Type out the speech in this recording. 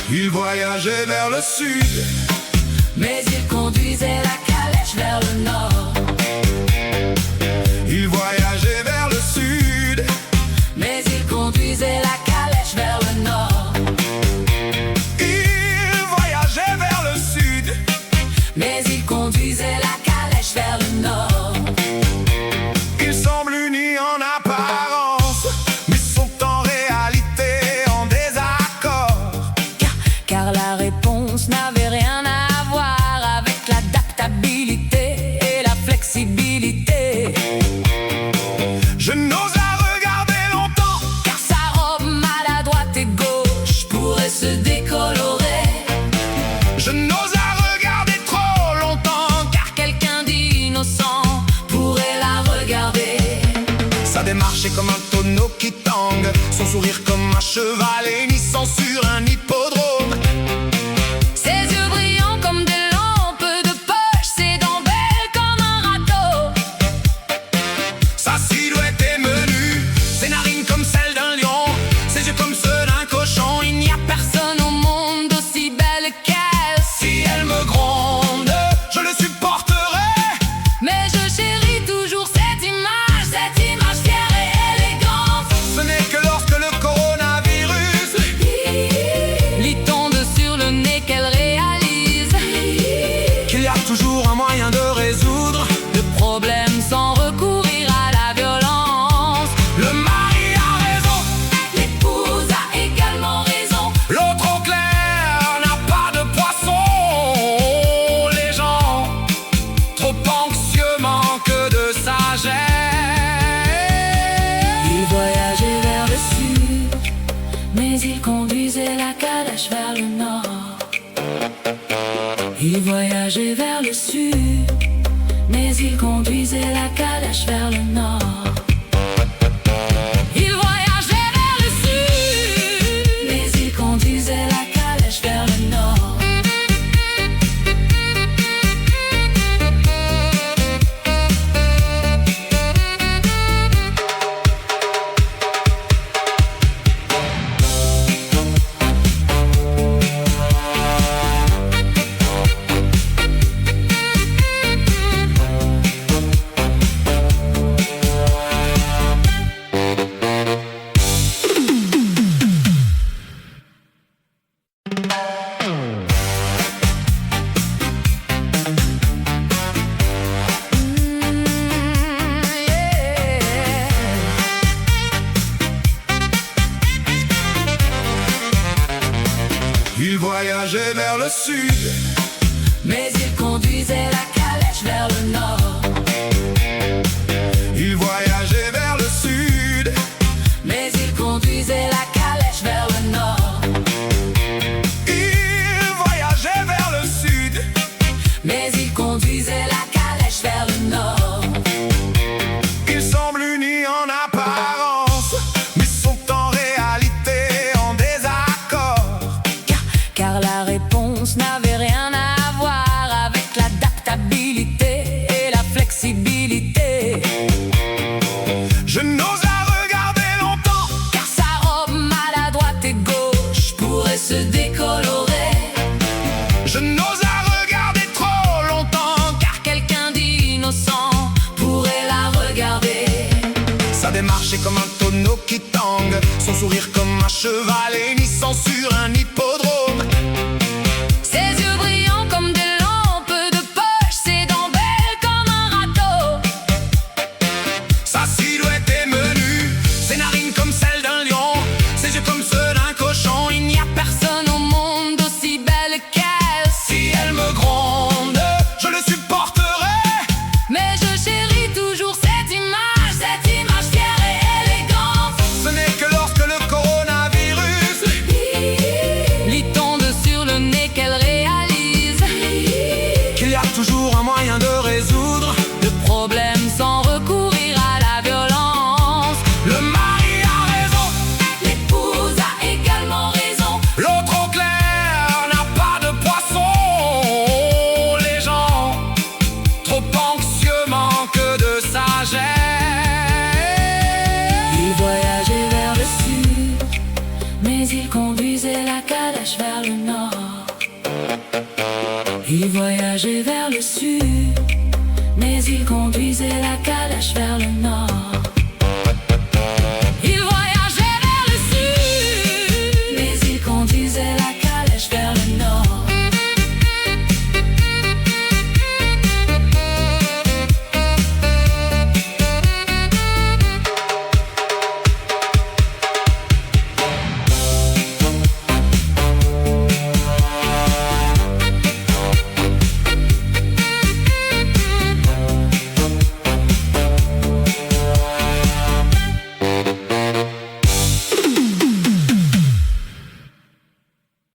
Il voyageait vers le sud, mais il conduisait la calèche vers le nord. il voyageait vers le sud, Mais il conduisait la calèche vers le nord. il voyageait vers le sud, Mais il conduisait la calèche vers le nord. ils semblent unis en apparence, mais sont en réalité en désaccord. Car la réponse n'avait rien à voir avec l'adaptabilité et la flexibilité. Je n'ose la regarder longtemps, Car sa robe maladroite et gauche pourrait se décolorer. je n'ose la regarder trop longtemps, Car quelqu'un d'innocent pourrait la regarder. sa démarche est comme un tonneau qui tangue, son sourire comme un cheval hennissant sur un hippodrome. Ses yeux brillants comme des lampes de poche, ses dents belles comme un râteau. Sa silhouette est menue, ses narines comme celles d'un lion, ses yeux comme ceux d'un cochon. Il n'y a personne au monde aussi belle qu'elle. Si elle me gronde, je le supporterai. Mais je chéris toujours cette image fière et élégante. Ce n'est que lorsque le coronavirus Lui tombe sur le nez qu'elle réalise qu'il y a toujours un moyen de résoudre le problème sans recourir à la violence. le mari a raison, L'épouse a également raison. l'eau trop claire n'a pas de poisson. Les gens trop anxieux manquent de sagesse. Il voyageait vers le sud, mais il conduisait la calèche vers le nord. Il voyageait vers le sud, mais il conduisait la calèche vers le nord. Il voyageait vers le sud, mais il conduisait la calèche vers le nord. Il voyageait vers le sud, Mais il conduisait la calèche vers le nord. il voyageait vers le sud, Mais il conduisait la calèche vers le nord. il voyageait vers le sud, Mais il conduisait la calèche vers le nord. ils semblent unis en apparence, mais sont en réalité en désaccord. Car la réponse n'avait rien à voir avec l'adaptabilité et la flexibilité. Je n'ose la regarder longtemps, Car sa robe maladroite et gauche pourrait se décolorer. je n'ose la regarder trop longtemps, Car quelqu'un d'innocent pourrait la regarder. sa démarche est comme un tonneau qui tangue, son sourire comme un cheval hennissant sur un hippodrome. Ses yeux brillants comme des lampes de poche, ses dents belles comme un râteau. Sa silhouette est menue, ses narines comme celles d'un lion, ses yeux comme ceux d'un cochon. Il n'y a personne au monde aussi belle qu'elle. Si elle me gronde, je le supporterai. Mais je chéris toujours cette image fière et élégante. Ce n'est que lorsque le coronavirus calèche vers le nord. Il voyageait vers le sud, mais il conduisait la calèche vers le nord.